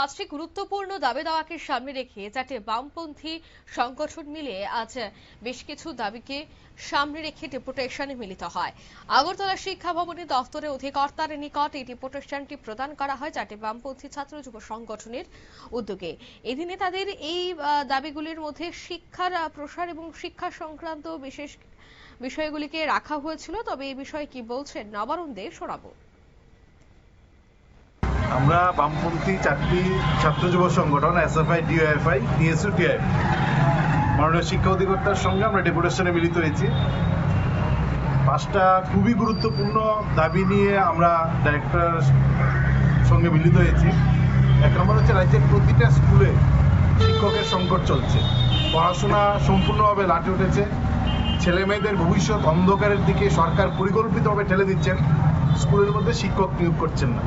পাঁচটি গুরুত্বপূর্ণ দাবি দাওয়াকে সামনে রেখে চারটি বামপন্থী সংগঠন মিলে আজ বেশ কিছু দাবিকে সামনে রেখে ডেপুটেশনে মিলিত হয়। আগরতলা শিক্ষা ভবনের দফতরে অধিকর্তার নিকট এই ডেপুটেশনটি প্রদান করা হয় চারটি বামপন্থী ছাত্র যুব সংগঠনের উদ্যোগে। এদিনে তাদের এই দাবিগুলির মধ্যে শিক্ষার প্রসার এবং শিক্ষা সংক্রান্ত বিশেষ বিষয়গুলিকে রাখা হয়েছিল। তবে এই বিষয়ে কি বলছেন নবারুণ দে শোনাবো। আমরা বামপন্থী চারটি ছাত্র যুব সংগঠন এসএফআই, ডিওএফআই, টিএসইউ, টিআইএফ মাননীয় শিক্ষা অধিকর্তার সঙ্গে আমরা ডেপুটেশনে মিলিত হয়েছি। পাঁচটা খুবই গুরুত্বপূর্ণ দাবি নিয়ে আমরা ডাইরেক্টর সঙ্গে মিলিত হয়েছি। এক নম্বর হচ্ছে, রাজ্যের প্রতিটা স্কুলে শিক্ষকের সংকট চলছে, পড়াশোনা সম্পূর্ণভাবে লাটে উঠেছে, ছেলে মেয়েদের ভবিষ্যৎ অন্ধকারের দিকে সরকার পরিকল্পিতভাবে ঠেলে দিচ্ছেন, স্কুলের মধ্যে শিক্ষক নিয়োগ করছেন না।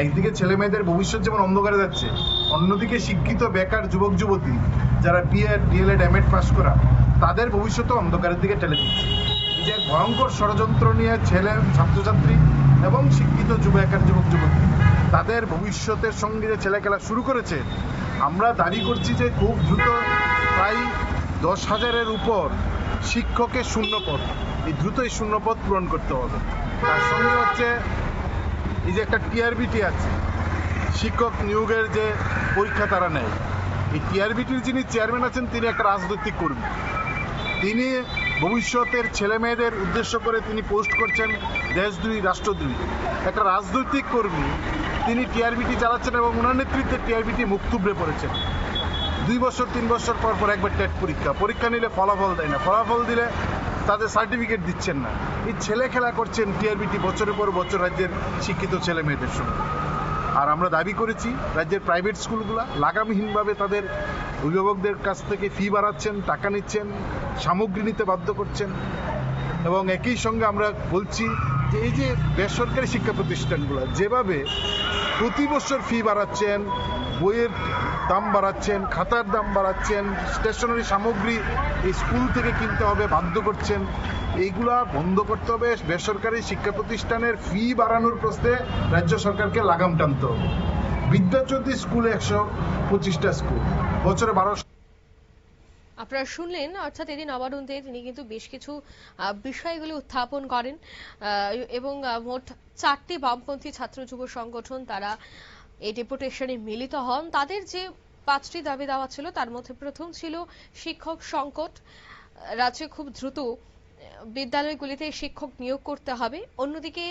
একদিকে ছেলে মেয়েদের ভবিষ্যৎ যেমন অন্ধকারে যাচ্ছে, অন্যদিকে শিক্ষিত বেকার যুবক যুবতী যারা বিএড, ডিএলএড, এমএড পাস করা, তাদের ভবিষ্যৎও অন্ধকারের দিকে ঠেলে দিচ্ছে। এই যে এক ভয়ঙ্কর ষড়যন্ত্র নিয়ে ছাত্রছাত্রী এবং শিক্ষিত বেকার যুবক যুবতী তাদের ভবিষ্যতের সঙ্গে যে ছেলে খেলা শুরু করেছে, আমরা দাবি করছি যে খুব দ্রুত প্রায় 10,000-এর উপর শিক্ষকের শূন্যপদ, এই দ্রুত এই শূন্যপদ পূরণ করতে হবে। তার সঙ্গে হচ্ছে এই যে একটা টিআরবিটি আছে, শিক্ষক নিয়োগের যে পরীক্ষা তারা নেয়, এই টিআরবিটির যিনি চেয়ারম্যান আছেন তিনি একটা রাজনৈতিক কর্মী। তিনি ভবিষ্যতের ছেলে মেয়েদের উদ্দেশ্য করে তিনি পোস্ট করছেন দেশদ্রোহী, রাষ্ট্রদ্রোহী। একটা রাজনৈতিক কর্মী তিনি টিআরবিটি চালাচ্ছেন এবং ওনার নেতৃত্বে টিআরবিটি মুখ থুবড়ে পড়েছেন। 2 বছর 3 বছর পর পর একবার টেট পরীক্ষা নিলে ফলাফল দেয় না, ফলাফল দিলে তাদের সার্টিফিকেট দিচ্ছেন না। এই ছেলে খেলা করছেন টিআরবিটি বছরের পর বছর রাজ্যের শিক্ষিত ছেলে মেয়েদের সঙ্গে। আর আমরা দাবি করেছি, রাজ্যের প্রাইভেট স্কুলগুলা লাগামহীনভাবে তাদের অভিভাবকদের কাছ থেকে ফি বাড়াচ্ছেন, টাকা নিচ্ছেন, সামগ্রী নিতে বাধ্য করছেন। এবং একই সঙ্গে আমরা বলছি যে এই যে বেসরকারি শিক্ষা প্রতিষ্ঠানগুলো যেভাবে প্রতি বছর ফি বাড়াচ্ছেন, বইয়ের দাম বাড়াচ্ছেন, খাতার দাম বাড়াচ্ছেন, স্টেশনারি সামগ্রী এই স্কুল থেকে কিনতে হবে বাধ্য করছেন, এইগুলা বন্ধ করতে হবে। বেসরকারি শিক্ষা প্রতিষ্ঠানের ফি বাড়ানোর প্রশ্নে রাজ্য সরকারকে লাগাম টানতে হবে। বিদ্যাজ্যোতি স্কুলে 125টা স্কুল, বছরে 1200। আপনারা শুনলেন, অর্থাৎ এদিন নবারুণ দে তিনি কিন্তু বেশ কিছু বিষয়গুলি উত্থাপন করেন এবং মোট 4টি বামপন্থী ছাত্র যুব সংগঠন তারা এই ডেপুটেশনে মিলিত হন। তাদের যে 5টি দাবি দেওয়া ছিল তার মধ্যে প্রথম ছিল শিক্ষক সংকট, রাজ্যে খুব দ্রুত বিদ্যালয়গুলিতে শিক্ষক নিয়োগ করতে হবে। অন্যদিকে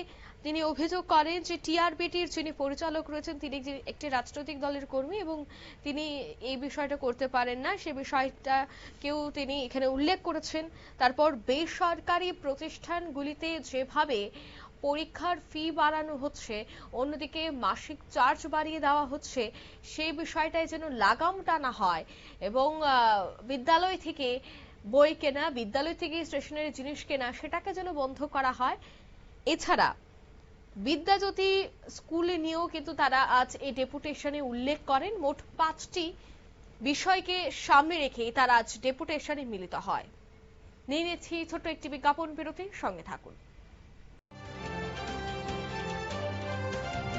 তিনি অভিযোগ করেন যে টিআরবিটির যিনি পরিচালক রয়েছেন তিনি একটি রাজনৈতিক দলের কর্মী এবং তিনি এই বিষয়টা করতে পারেন না, সে বিষয়টাকেও তিনি এখানে উল্লেখ করেছেন। তারপর বেসরকারি প্রতিষ্ঠানগুলিতে যেভাবে পরীক্ষার ফি বাড়ানো হচ্ছে, অন্যদিকে মাসিক চার্জ বাড়িয়ে দেওয়া হচ্ছে, সেই বিষয়টাই যেন লাগাম টানা হয় এবং বিদ্যালয় থেকে বই কেনা, বিদ্যালয় থেকে স্টেশনারি জিনিস কেনা সেটাকে যেন বন্ধ করা হয়। এছাড়া বিদ্যাজ্যোতি স্কুলে নিয়েও কিন্তু তারা আজ এই ডেপুটেশনে উল্লেখ করেন। মোট 5টি বিষয়কে সামনে রেখে তারা আজ ডেপুটেশনে মিলিত হয়। নিয়ে নিচ্ছি ছোট্ট একটি বিজ্ঞাপন বিরতি, সঙ্গে থাকুন।